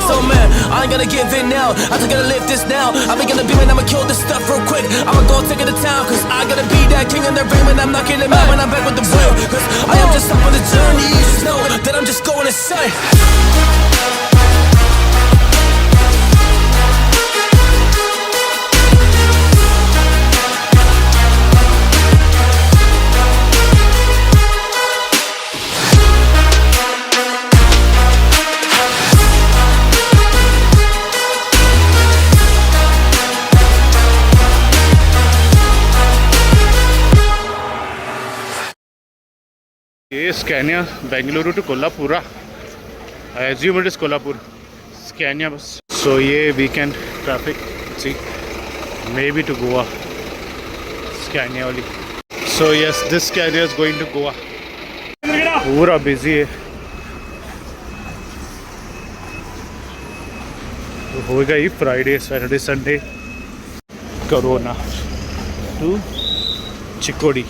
so mad. I ain't gonna give in now. I just gotta live this now. I'm gonna be when I'ma kill this stuff real quick. I'ma go take it to town, cause I gotta be that king in the ring when I'm knocking them out. When I'm back with the real, cause I am just up on the journey. You just know that I'm just going insane. ये Scania Bengaluru to Kolhapur, I assume it is Kolhapur Scania bus. So ये weekend traffic सी may be to Goa Scania वाली. So yes this Scania is going to Goa. पूरा busy है. तो होगा ही Friday Saturday Sunday करोना टू चिकोड़ी.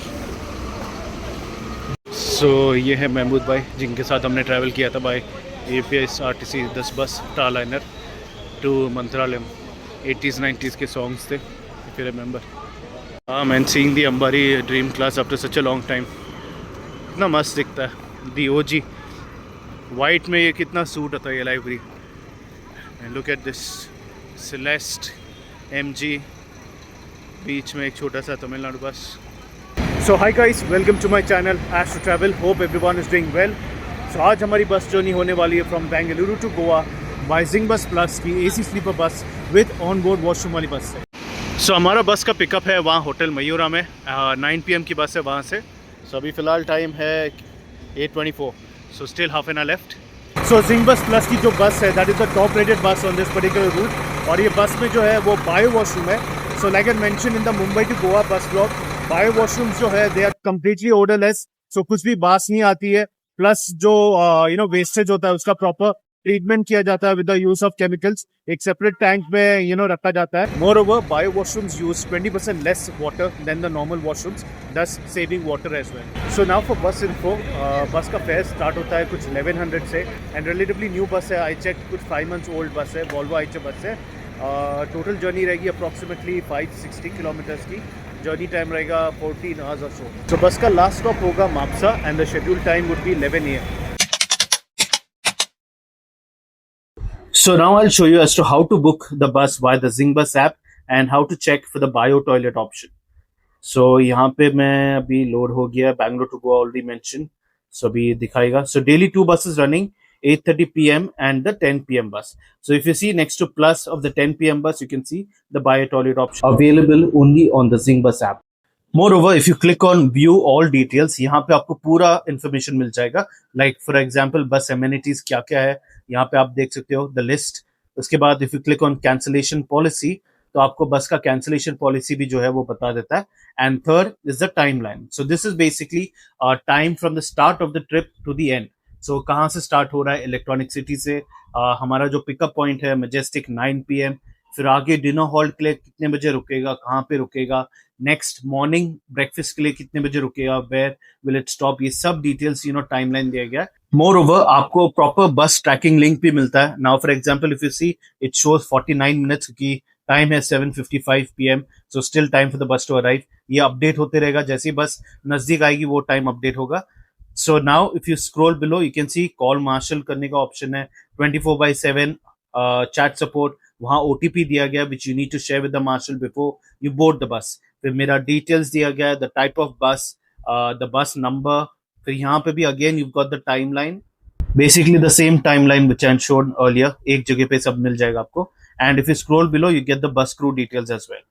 सो ये है महमूद भाई जिनके साथ हमने ट्रैवल किया था बाय APSRTC 10 बस टालाइनर टू मंत्रालयम. 80s 90s के सॉन्ग्स थे if you remember. Man seeing the Ambari dream class after such a long time. कितना मस्त दिखता है दी OG वाइट में. ये कितना सूट होता है ये library. And look at this Celeste MG. बीच में एक छोटा सा Tamil Nadu bus. So hi guys, welcome to my channel Astro travel. Hope everyone is doing well. So आज हमारी बस जर्नी होने वाली है from Bengaluru to Goa by Zingbus plus की AC sleeper bus with on board washroom वाली बस है. सो हमारा बस का पिकअप है वहाँ होटल मयूरा में. 9 PM की बस है वहाँ से. सो अभी फ़िलहाल टाइम है 8:24. So still half an hour left. So Zingbus plus की जो बस है that is the top rated bus on this particular route. और ये बस में जो है वो बायो वॉशरूम है. So like I mention in the Mumbai to Goa bus vlog, bio washrooms जो है they are completely odourless. So कुछ भी बास नहीं आती है. प्लस जो वेस्टेज होता है उसका प्रॉपर ट्रीटमेंट किया जाता है with the use of chemicals. एक सेपरेट टैंक में रखा जाता है. More bio washrooms use 20% less water than the normal washrooms, thus saving water as well. So now for bus info, बस का फेयर स्टार्ट होता है कुछ 1100 से. एंड रिलेटिवली न्यू बस है. आई चेक कुछ 5 months ओल्ड बस है. Volvo ICHA बस है. टोटल जर्नी रहेगी अप्रॉक्सीमेटली 560 किलोमीटर्स की. जर्नी टाइम रहेगा 14 hours और सो. तो बस का लास्ट स्टॉप होगा Mapusa and the schedule time would be 11 AM. So now I'll show you as to how to book the bus via the Zingbus app and how to check for the bio toilet option. So यहाँ पे मैं अभी load हो गया. Bangalore to Goa already mention. So अभी दिखाएगा. So daily 2 buses running 8:30 PM and the 10 PM bus. So if you see next to plus of the 10 PM bus, you can see the bio toilet option available only on the Zingbus app. Moreover, if you click on view all details, यहाँ पे आपको पूरा information मिल जाएगा. Like for example, bus amenities क्या क्या है यहाँ पे आप देख सकते हो the list. उसके बाद if you click on cancellation policy, तो आपको बस का कैंसिलेशन पॉलिसी भी जो है वो बता देता है. And third is the time line. So this is basically time from the start of the trip to the end. So कहाँ से स्टार्ट हो रहा है इलेक्ट्रॉनिक सिटी से. हमारा जो पिकअप पॉइंट है मैजेस्टिक 9 PM. फिर आगे डिनर हॉल्ट के लिए कितने बजे रुकेगा, कहाँ पे रुकेगा. नेक्स्ट मॉर्निंग ब्रेकफास्ट के लिए कितने बजे रुकेगा, वेयर विल इट स्टॉप. ये सब डिटेल्स टाइमलाइन दिया गया है. मोर ओवर आपको प्रॉपर बस ट्रैकिंग लिंक भी मिलता है. Now for example if you see it shows 49 minutes की टाइम है 7:55 PM. So still time for the bus to arrive. ये अपडेट होते रहेगा. जैसी बस नजदीक आएगी वो टाइम अपडेट होगा. So now if you scroll below you can see call marshal करने का ऑप्शन है. 24/7 चैट सपोर्ट. वहाँ OTP दिया गया which you need to share with the marshal before you board the bus. फिर मेरा डिटेल्स दिया गया, the type of bus, the bus number. फिर यहाँ पे भी again you got the time line, basically the same time which I showed earlier. एक जगह पे सब मिल जाएगा आपको. And if you scroll below, you get the bus crew details as well.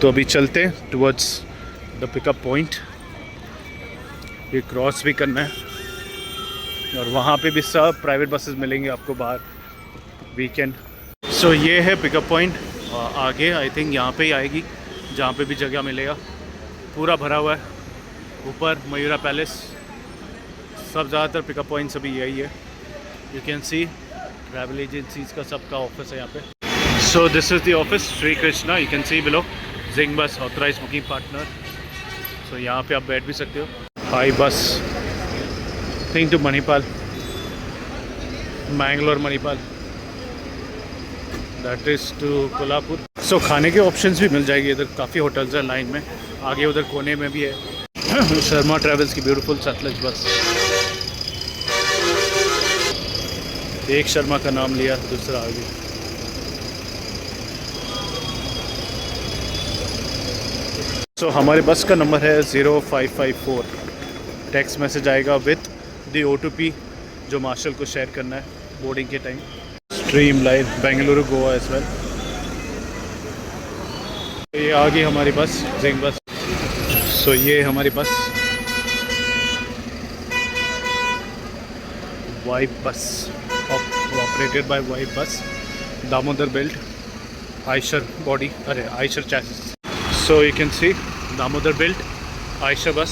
तो अभी चलते हैं towards the pickup point. ये क्रॉस भी करना है और वहाँ पे भी सब प्राइवेट बसेस मिलेंगे आपको बाहर वीकेंड. सो ये है पिकअप पॉइंट. आगे आई थिंक यहाँ पे ही आएगी जहाँ पे भी जगह मिलेगा. पूरा भरा हुआ है. ऊपर मयूरा पैलेस. सब ज़्यादातर पिकअप पॉइंट्स अभी यही है. You can see travel agencies का सबका ऑफिस है यहाँ पे. So this is the office Shri Krishna. You can see below Zingbus authorised booking partner. So यहाँ पे आप बैठ भी सकते हो. Hi bus think to Manipal, Mangalore Manipal. That is to Kolhapur. So खाने के ऑप्शंस भी मिल जाएगी इधर, काफ़ी होटल्स हैं लाइन में, आगे उधर कोने में भी है शर्मा ट्रैवल्स की ब्यूटीफुल सतलज बस। एक शर्मा का नाम लिया, दूसरा आगे। सो हमारे बस का नंबर है 0554। टेक्स्ट मैसेज आएगा विथ द O2P जो मार्शल को शेयर करना है बोर्डिंग के time. Stream Bengaluru Goa as well. ये आ गई हमारी बस, जिंग बस। सो ये हमारी बस वाइब बस, ऑपरेटेड बाय वाइब बस, दामोदर बेल्ट, आयशर बॉडी, अरे Eicher chassis. So you can C Damodar belt, Eicher बस।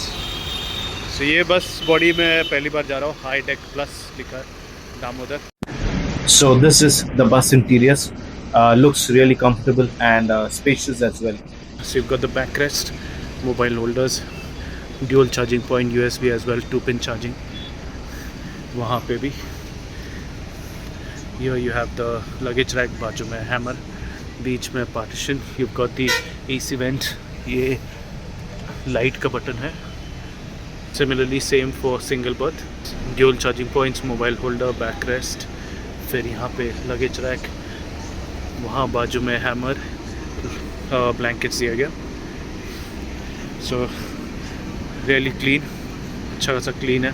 सो ये बस बॉडी में पहली बार जा रहा हूँ, हाई टेक प्लस लिखा है Damodar. So this is the bus interiors. Looks really comfortable and spacious as well. So you've got the backrest, mobile holders, dual charging point, USB as well, 2-pin charging. वहाँ पे भी here you have the luggage rack, बाजू में hammer, बीच में partition. You've got the AC vent. ये light का button है. Similarly same for single berth. Dual charging points, mobile holder, backrest. फिर यहाँ पे लगेज रैक, वहाँ बाजू में हैमर, ब्लैंकेट्स दिया गया। सो रियली क्लीन, अच्छा खासा क्लीन है।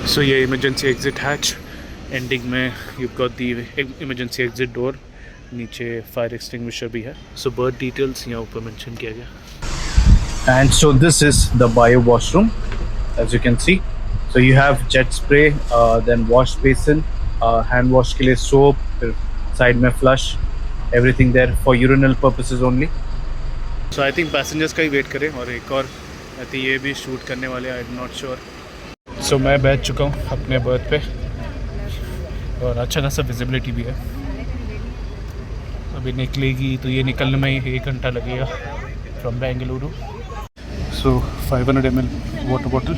सो ये इमरजेंसी एग्जिट हैच, एंडिंग में you got the emergency exit door, नीचे फायर एक्सटिंग्विशर भी है। सो बर्थ डिटेल्स यहाँ ऊपर मेंशन किया गया। And so this is the bio washroom as you can see. So you have jet spray, then wash basin, hand wash के लिए soap, फिर साइड में flush, everything there for urinal purposes only. So I think passengers का ही wait करें, और एक और आई थिंक ये भी शूट करने वाले, आई एम नॉट श्योर। सो मैं बैठ चुका हूँ अपने बर्थ पे, और अच्छा खासा विजिबिलिटी भी है। अभी निकलेगी तो ये निकलने में ही 1 घंटा लगेगा from Bengaluru. So 500 ml water bottle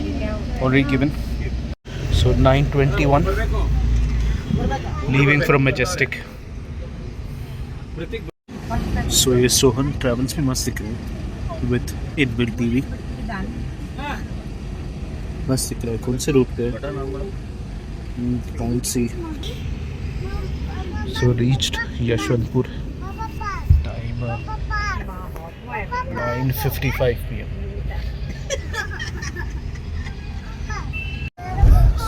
already given. So 9:21 leaving from Majestic. So ये सोहन ट्रैवल्स भी मस्त दिख रहे हैं with inbuilt TV। मस्त दिख रहा है। कौन से रूट पे? Can't see. So reached Yeshwantpur, time 9:55 PM।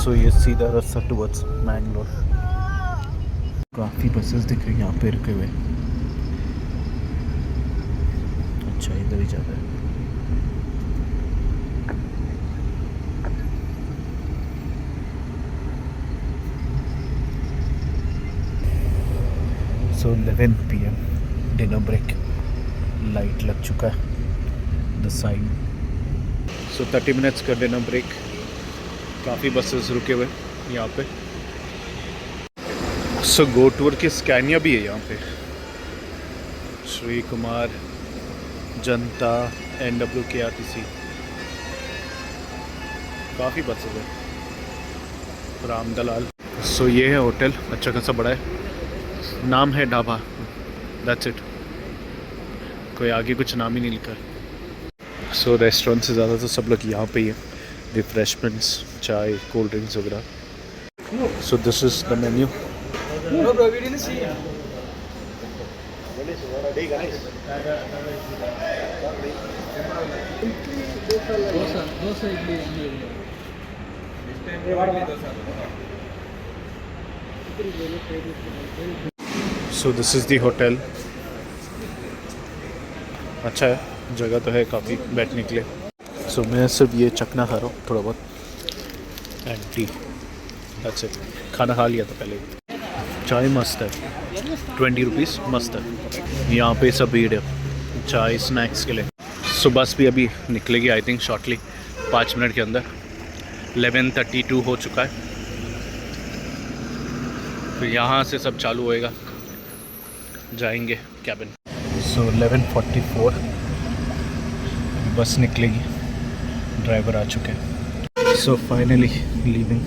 So ये सीधा रास्ता टुवर्ड्स मैंगलोर। काफ़ी बसेस दिख रही हैं यहाँ पे रुके हुए। अच्छा इधर ही जा रहा है। सो 11 PM डिनर ब्रेक, लाइट लग चुका है द साइन। सो 30 मिनट्स का डिनर ब्रेक। काफ़ी बसेस रुके हुए यहाँ पे। सो गो टूर की स्कैनिया भी है यहाँ पे, श्री कुमार, जनता, NWKRTC, काफ़ी बसेस है, राम दलाल। सो ये है होटल, अच्छा खासा बड़ा है, नाम है ढाबा, दैट्स इट, कोई आगे कुछ नाम ही नहीं लिखा। सो रेस्टोरेंट से ज़्यादा तो सब लोग यहाँ पे ही है, रिफ्रेशमेंट्स, चाय, कोल्ड ड्रिंक्स वगैरह। सो this is the menu. No, bro, we didn't see him. So this is the hotel। अच्छा है, जगह तो है काफ़ी बैठने के लिए। सो मैं सिर्फ ये चखना खा रहा हूँ थोड़ा बहुत, एंड टी, दैट्स इट। खाना खा लिया था पहले। चाय मस्त है, 20 रुपीज़, मस्त है। यहाँ पे सब भीड़ है चाय स्नैक्स के लिए। सो बस भी अभी निकलेगी आई थिंक शॉर्टली, 5 मिनट के अंदर। 11:32 हो चुका है, फिर यहाँ से सब चालू होएगा, जाएंगे कैबिन। सो 11:44 बस निकलेगी, ड्राइवर आ चुके हैं। So finally leaving.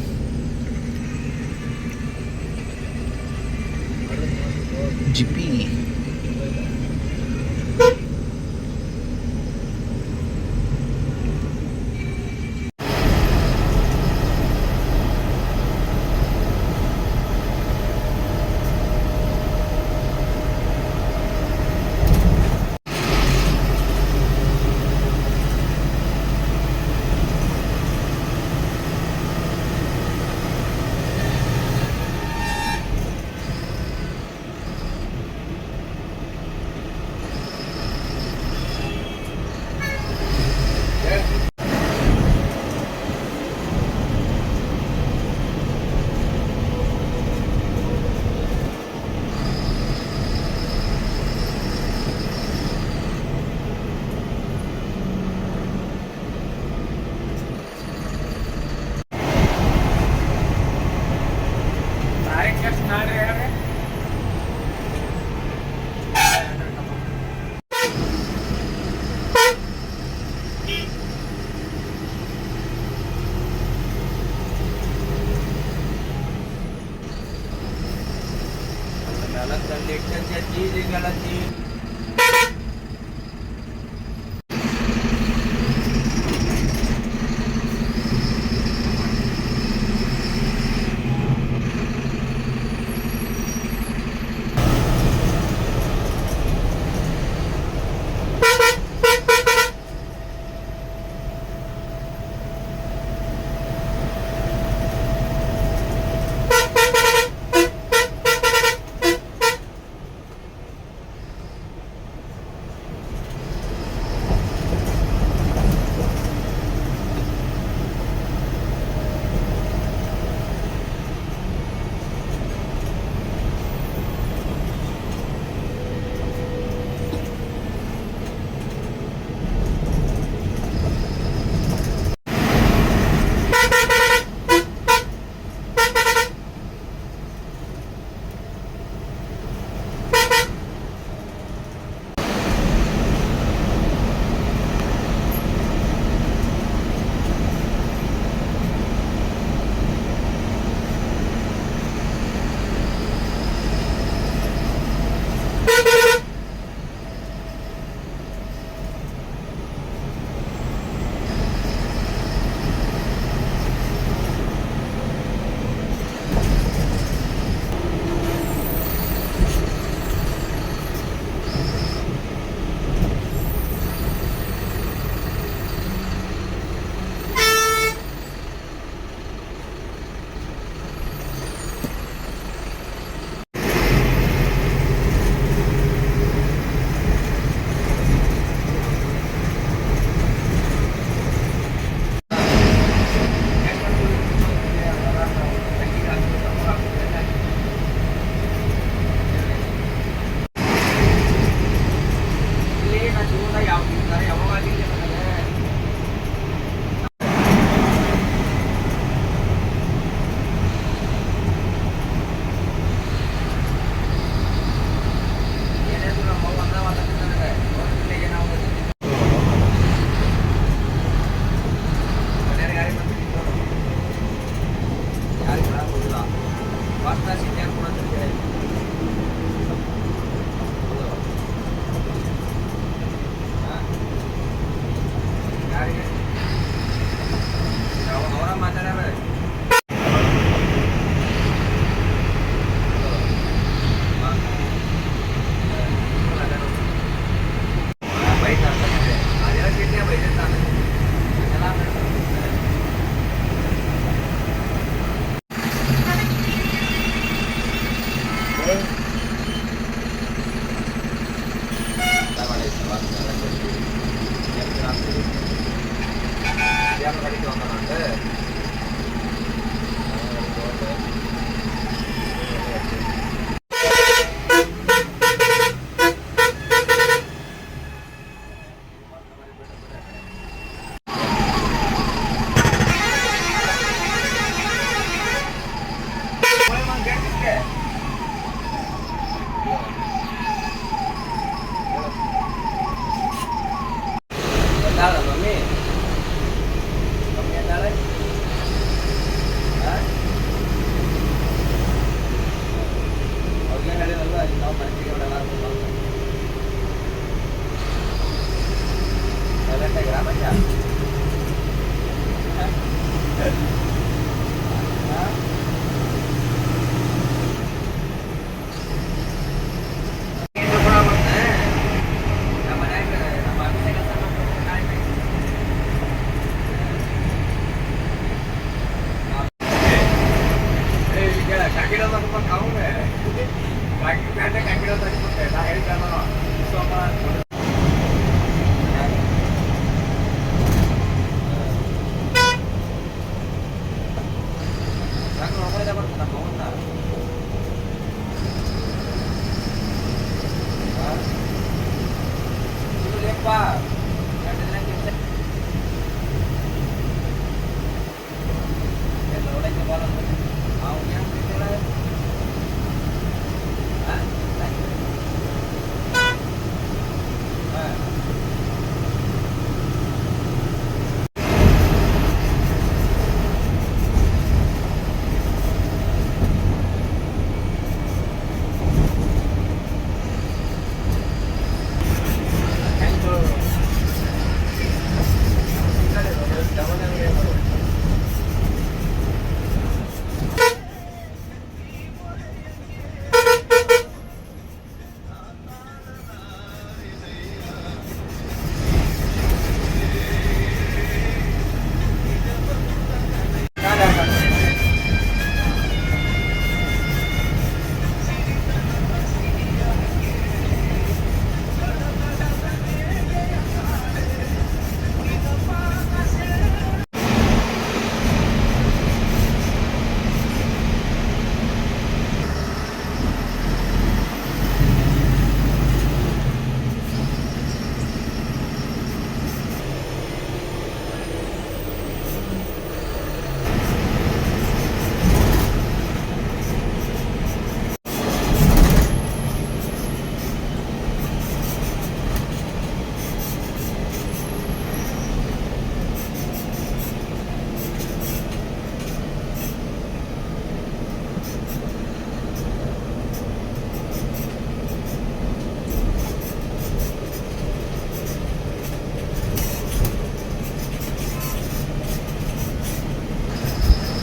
जीपी।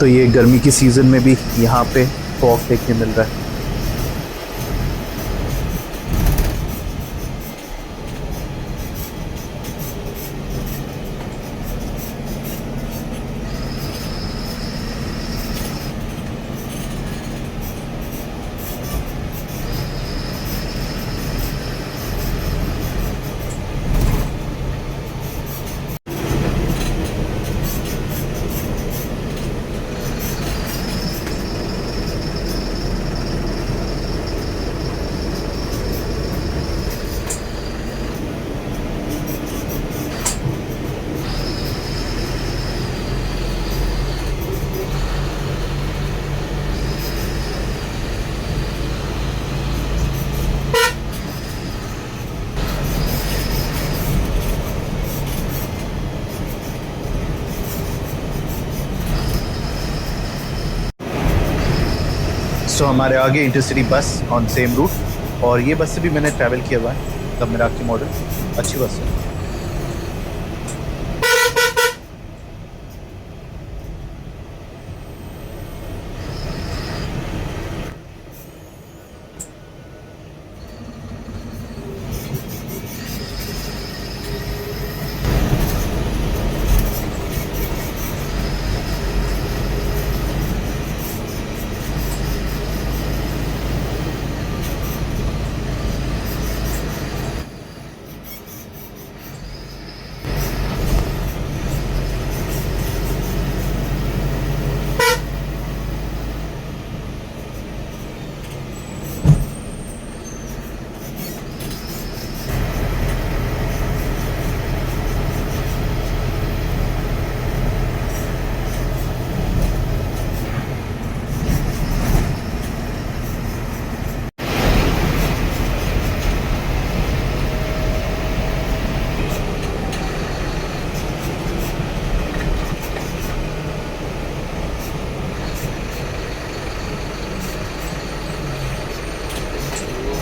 तो ये गर्मी की सीज़न में भी यहाँ पे फॉग देखने मिल रहा है। सो हमारे आगे इंटरसिटी बस ऑन सेम रूट, और ये बस से भी मैंने ट्रैवल किया हुआ है, तब मेरा की मॉडल अच्छी बस है।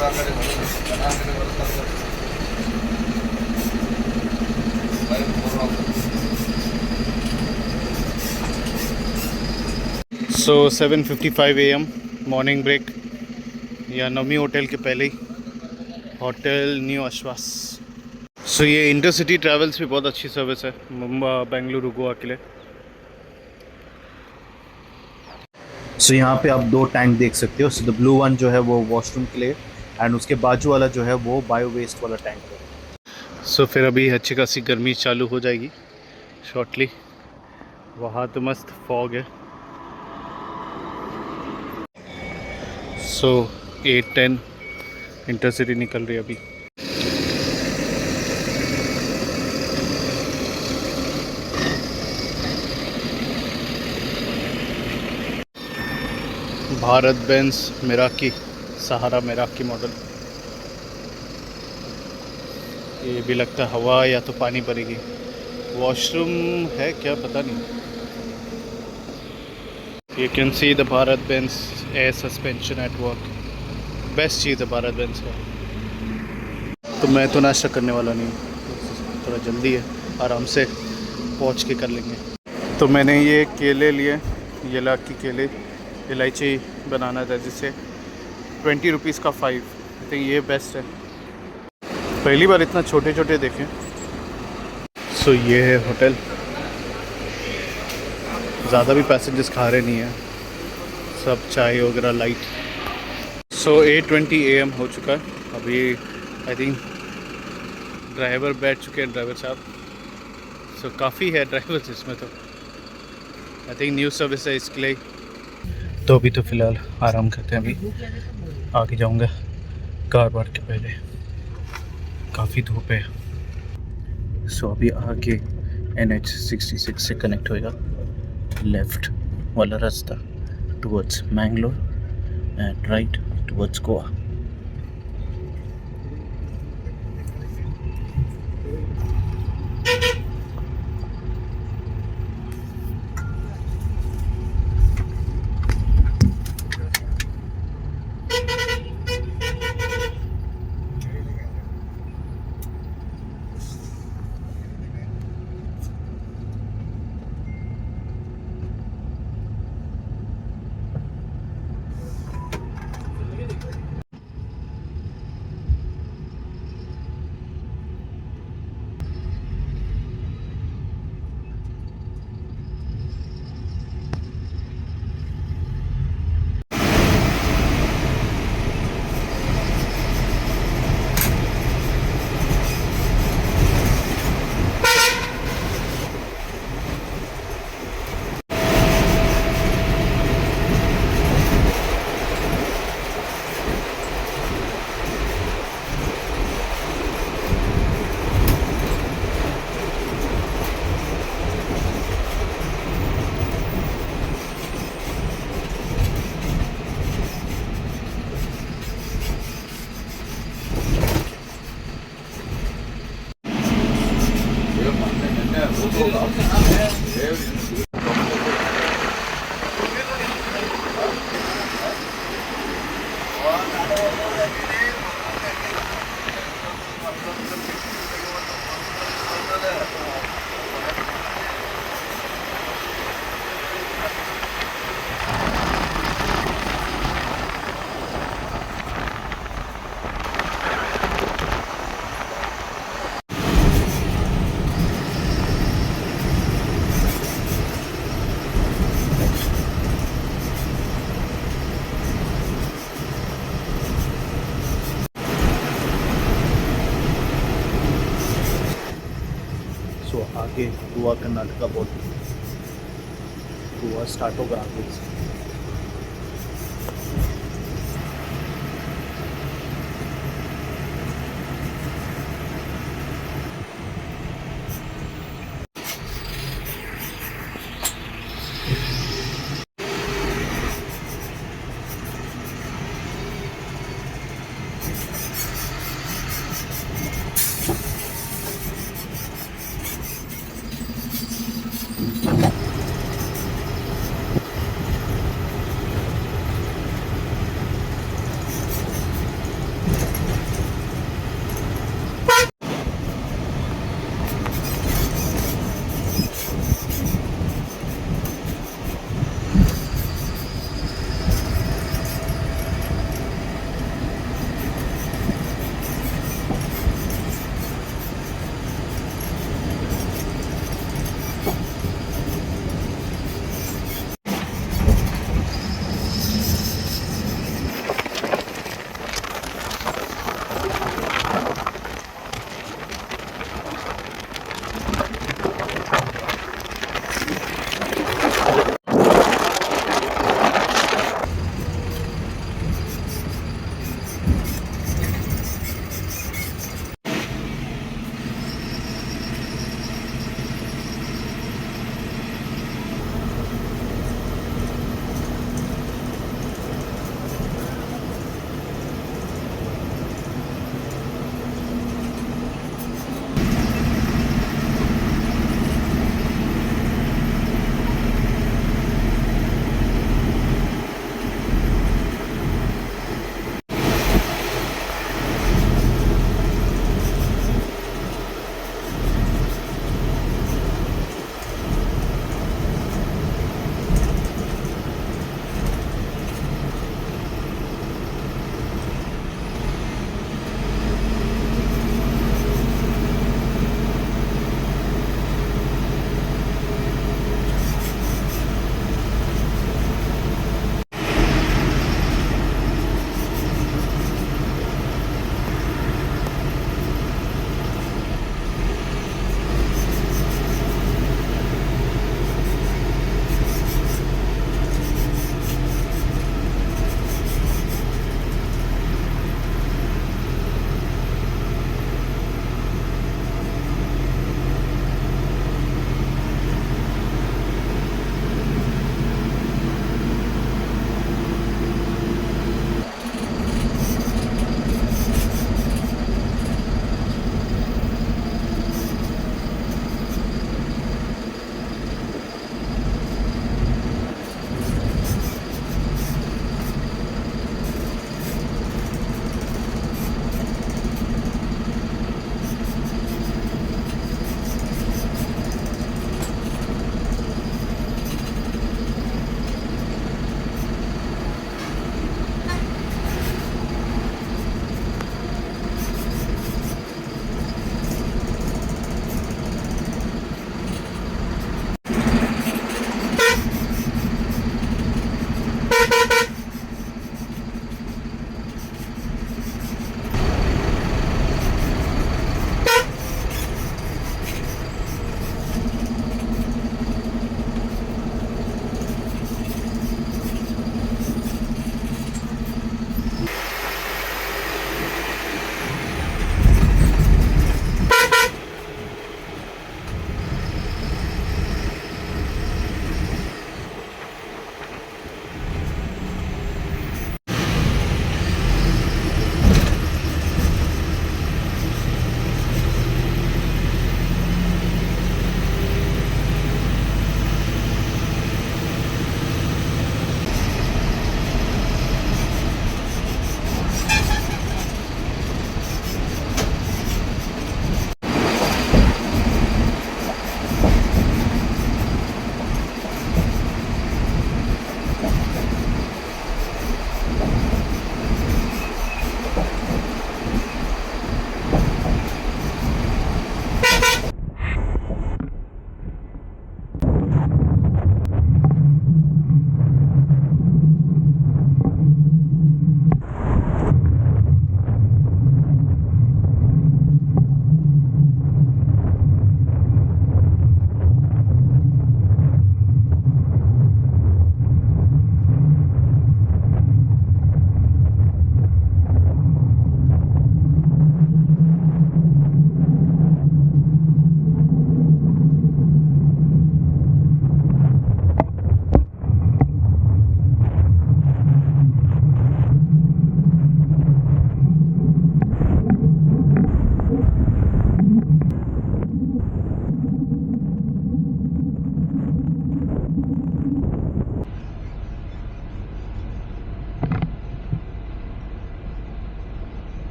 सो 7:55 AM मॉर्निंग ब्रेक या नवमी होटल के पहले ही, होटल न्यू आश्वास। सो ये इंटरसिटी ट्रैवल्स भी बहुत अच्छी सर्विस है मुंबई बेंगलुरु गोवा के लिए। सो यहाँ पे आप दो टैंक देख सकते हो। सो द ब्लू वन जो है वो वॉशरूम के लिए एंड उसके बाजू वाला जो है वो बायो वेस्ट वाला टैंक है। सो फिर अभी अच्छी खासी गर्मी चालू हो जाएगी शॉर्टली। वहाँ तो मस्त फॉग है। सो 8:10 इंटरसिटी निकल रही है अभी। भारत बेंज मिराकी, सहारा मिराकी मॉडल। ये भी लगता है हवा या तो पानी भरेगी। वॉशरूम है क्या पता नहीं। You can see the Bharat Benz air suspension at work. Best चीज़ है भारत बेंज का। तो मैं तो नाश्ता करने वाला नहीं हूँ, थोड़ा जल्दी है, आराम से पहुँच के कर लेंगे। तो मैंने ये केले लिए, ये लाकी केले, इलायची बनाना था जिससे 20 रुपीज़ का 5। आई थिंक ये बेस्ट है। पहली बार इतना छोटे छोटे देखें। सो ये है होटल। ज़्यादा भी पैसेंजर्स खा रहे नहीं हैं, सब चाय वगैरह लाइट। सो 8:20 AM हो चुका है अभी। आई थिंक ड्राइवर बैठ चुके हैं, ड्राइवर साहब। सो काफ़ी है ड्राइवर्स इसमें तो। आई थिंक न्यू सर्विस है इसके लिए। तो अभी तो फ़िलहाल आराम करते हैं। अभी आगे जाऊंगा कार बार के पहले, काफ़ी धूप है। सो अभी आगे NH66 से कनेक्ट होएगा लेफ़्ट वाला रास्ता towards Mangalore and right towards Goa. So आगे गोवा कर्नाटका बॉर्डर, गोवा स्टार्ट होगा आगे से।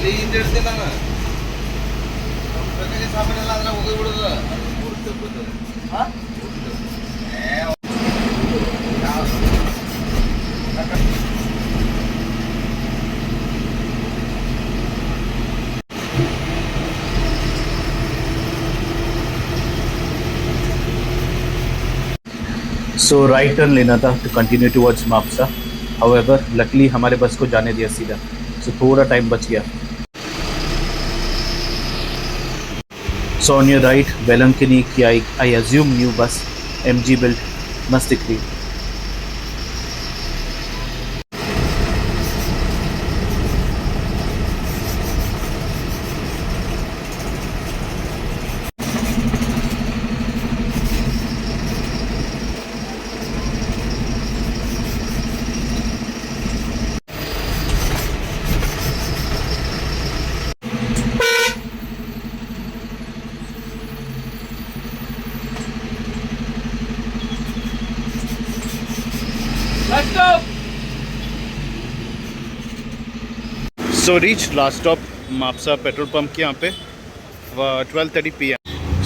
ಅಲ್ಲಿ ಹಿಂದಿಡ್ತೀನಿ ನಾನು ಬೇಕಾಗಿ ಸಾಮಾನೆಲ್ಲ ಅದ್ರ ಹೋಗಿಬಿಡೋದು सो राइट टर्न लेना था to continue towards Mapusa. However luckily हमारे बस को जाने दिया सीधा, सो थोड़ा टाइम बच गया. So on your right Velankanni की I assume new bus MG built must agree. Let's go! So reach last stop Mapusa petrol pump के यहाँ पे 12:30 PM.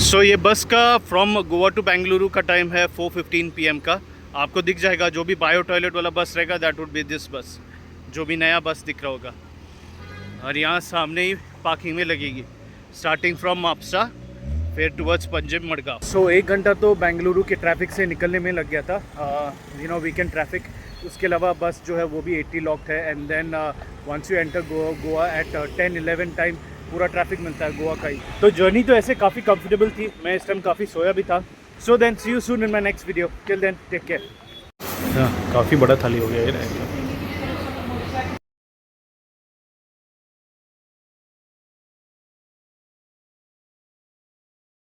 सो ये बस का फ्रॉम गोवा टू बेंगलुरु का टाइम है 4:15 PM का. आपको दिख जाएगा जो भी बायो टॉयलेट वाला बस रहेगा दैट वुड बी दिस बस, जो भी नया बस दिख रहा होगा. और यहाँ सामने ही पार्किंग में लगेगी स्टार्टिंग फ्रॉम मापसा फिर टुवर्ड्स पंजाब मडगांव. सो 1 घंटा तो बेंगलुरु के ट्रैफिक से निकलने में लग गया था, वीकेंड ट्रैफिक. उसके अलावा बस जो है वो भी 80 लॉक्ड है. And then once you enter Goa at 10-11 time पूरा ट्रैफिक मिलता है गोवा का ही. तो जर्नी तो ऐसे काफ़ी कंफर्टेबल थी, मैं इस टाइम काफ़ी सोया भी था. So then see you soon in my next video. Till then take care. काफ़ी बड़ा थाली हो गया ये.